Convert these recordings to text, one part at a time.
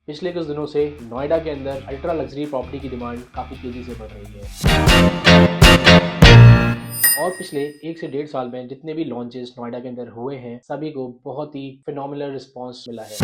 पिछले कुछ दिनों से नोएडा के अंदर अल्ट्रा लग्जरी प्रॉपर्टी की डिमांड काफ़ी तेज़ी से बढ़ रही है और पिछले 1 से 1.5 साल में जितने भी लॉन्चेस नोएडा के अंदर हुए हैं सभी को बहुत ही फिनोमिनल रिस्पांस मिला है।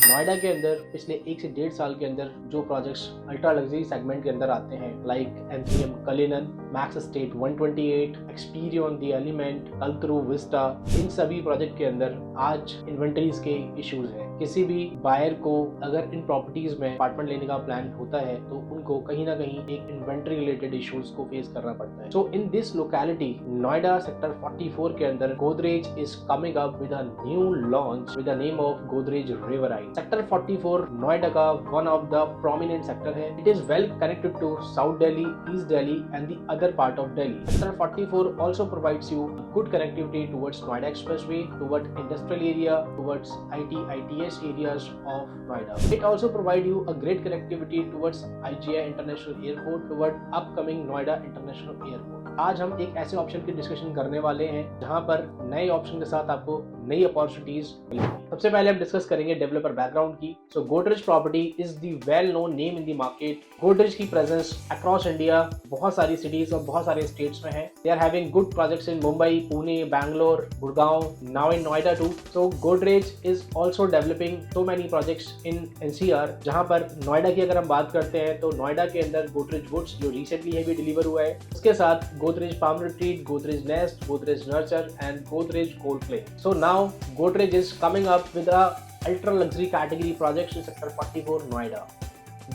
नोएडा के अंदर पिछले 1 से 1.5 साल के अंदर जो प्रोजेक्ट्स अल्ट्रा लग्जरी सेगमेंट के अंदर आते हैं like MCM Cullinan, max estate 128, Experion the element, Kalpataru vista, इन सभी प्रोजेक्ट के अंदर आज इन्वेंटरीज के इश्यूज हैं। किसी भी बायर को अगर इन प्रॉपर्टीज में अपार्टमेंट लेने का प्लान होता है तो उनको कहीं ना कहीं एक इन्वेंटरी रिलेटेड इश्यूज को फेस करना पड़ता है। So in this locality Noida sector 44 के अंदर Godrej is coming up with a new launch with the name of Godrej Riverine. Sector 44 Noida का one of the prominent sector है। It is well connected to south Delhi, east Delhi and the other part of Delhi. Sector 44 also provides you good connectivity towards Noida Expressway, towards industrial area, towards ITS areas of Noida. It also provides you a great connectivity towards IGI International Airport, towards upcoming Noida International Airport. आज हम एक ऐसे option की discussion करने वाले हैं जहां पर नए ऑप्शन के साथ आपको नई अपॉर्चुनिटीज मिलेंगी। सबसे पहले हम डिस्कस करेंगे डेवलपर बैकग्राउंड की। So Godrej property is the well known name in the market. Godrej की प्रेजेंस अक्रॉस इंडिया बहुत सारी सिटीज और बहुत सारे स्टेट्स में है। They are having good projects in Mumbai, Pune, Bangalore, Gurgaon, now in Noida too. So Godrej is also developing so many projects in NCR. जहां पर नोएडा की अगर हम बात करते हैं तो नोएडा के अंदर गोदरेज वुड्स जो रिसेंटली है भी डिलीवर हुआ है। उसके साथ Godrej Palm Retreat, Godrej Nest, Godrej Nurture and Godrej Gold Flame. So now Godrej is coming up with a ultra luxury category projects in sector 44 Noida.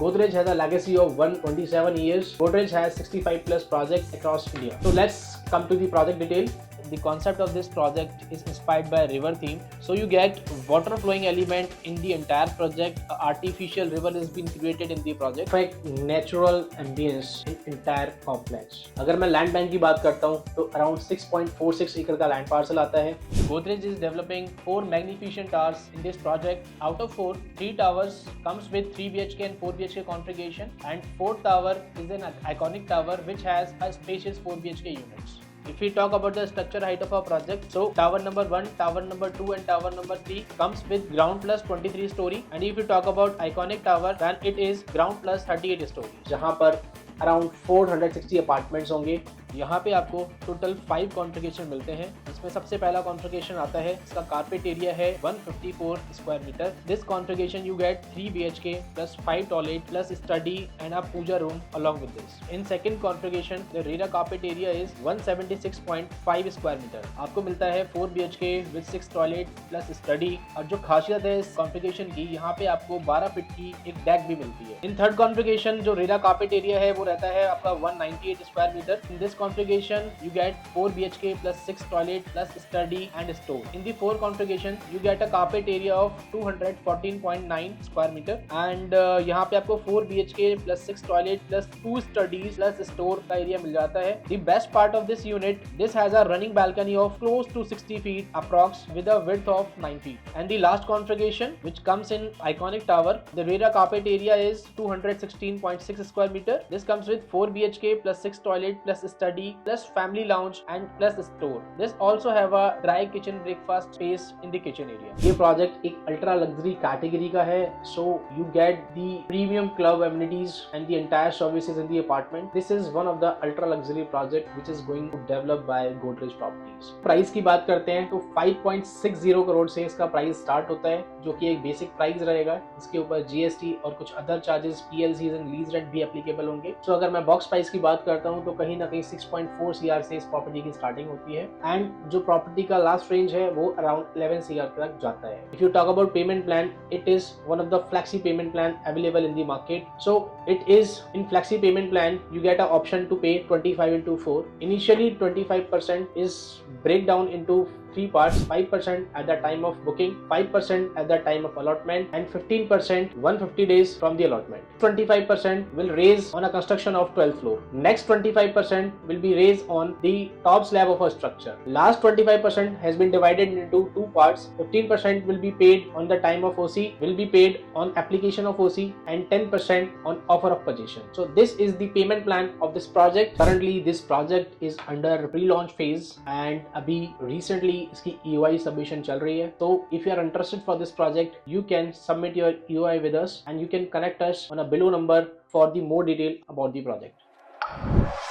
Godrej has a legacy of 127 years. Godrej has 65 plus projects across India. So let's come to the project detail. The concept of this project is inspired by river theme. So you get water flowing element in the entire project. An artificial river has been created in the project. Perfect natural ambience in entire complex. अगर मैं land bank की बात करता हूँ तो around 6.46 एकड़ का land parcel आता है। Godrej is developing 4 magnificent towers in this project. Out of 4, 3 towers comes with 3 BHK and 4 BHK configuration, and 4th tower is an iconic tower which has a spacious 4 BHK units. If we talk about the structure height of our project, so tower number 1, tower number 2 and tower number 3 comes with ground plus 23 story, and if you talk about iconic tower then it is ground plus 38 story, जहाँ पर around 460 apartments होंगे। यहाँ पे आपको total 5 configuration मिलते हैं। इसमें सबसे पहला कॉन्फ़िगरेशन आता है, इसका कारपेट एरिया है 154 square metre. This configuration you get 3 BHK plus 5 toilet plus study and a puja room along with this. In second configuration the RERA carpet area is 176.5 square metre. आपको मिलता है 4 BHK with 6 toilet plus study. और जो खासियत है इस configuration की, यहाँ पे आपको 12 फीट की एक डेक भी मिलती है। इन थर्ड कॉन्फ़िगरेशन जो रेरा कारपेट एरिया है वो रहता है आपका 198 square metre. In this configuration you get 4 BHK plus 6 toilet plus study and store. In the 4 configuration you get a carpet area of 214.9 square meter, and यहाँ पे आपको 4 BHK plus 6 toilet plus 2 studies plus store का area मिल जाता है। The best part of this unit, this has a running balcony of close to 60 feet approx with a width of 9 feet. And the last configuration which comes in iconic tower, the rear carpet area is 216.6 square meter. This comes with 4 BHK plus 6 toilet plus study plus family lounge and plus store. This also have a dry kitchen breakfast space in the kitchen area. ये project एक ultra luxury category का है, so you get the premium club amenities and the entire services in the apartment. This is one of the ultra luxury project which is going to develop by Godrej Properties. Price की बात करते हैं तो 5.60 करोड़ से इसका price start होता है, जो कि एक बेसिक प्राइस रहेगा। इसके ऊपर GST और कुछ other charges, PLCs and lease rent भी एप्लीकेबल होंगे। So अगर मैं बॉक्स प्राइस की बात करता हूँ तो कहीं ना कहीं 6.4 CR से इस प्रॉपर्टी की स्टार्टिंग होती है, एंड जो प्रॉपर्टी का लास्ट रेंज है वो अराउंड 11 CR तक जाता है। If you talk about payment plan, it is one of the flexi payment plan available in the market. So it is in flexi payment plan you get an option to pay 25/4. Initially 25% is break down into 3 parts: 5% at the time of booking, 5% at the time of allotment, and 15% 150 days from the allotment. 25% will raise on a construction of 12th floor. Next 25% will be raised on the top slab of a structure. Last 25% has been divided into 2 parts. 15% will be paid on the time of OC, will be paid on application of OC, and 10% on offer of possession. So this is the payment plan of this project. Currently this project is under pre-launch phase, and अभी recently इसकी EOI submission चल रही है। तो if you are interested for this project, you can submit your EOI with us and you can connect us on a below number for the more detail about the project.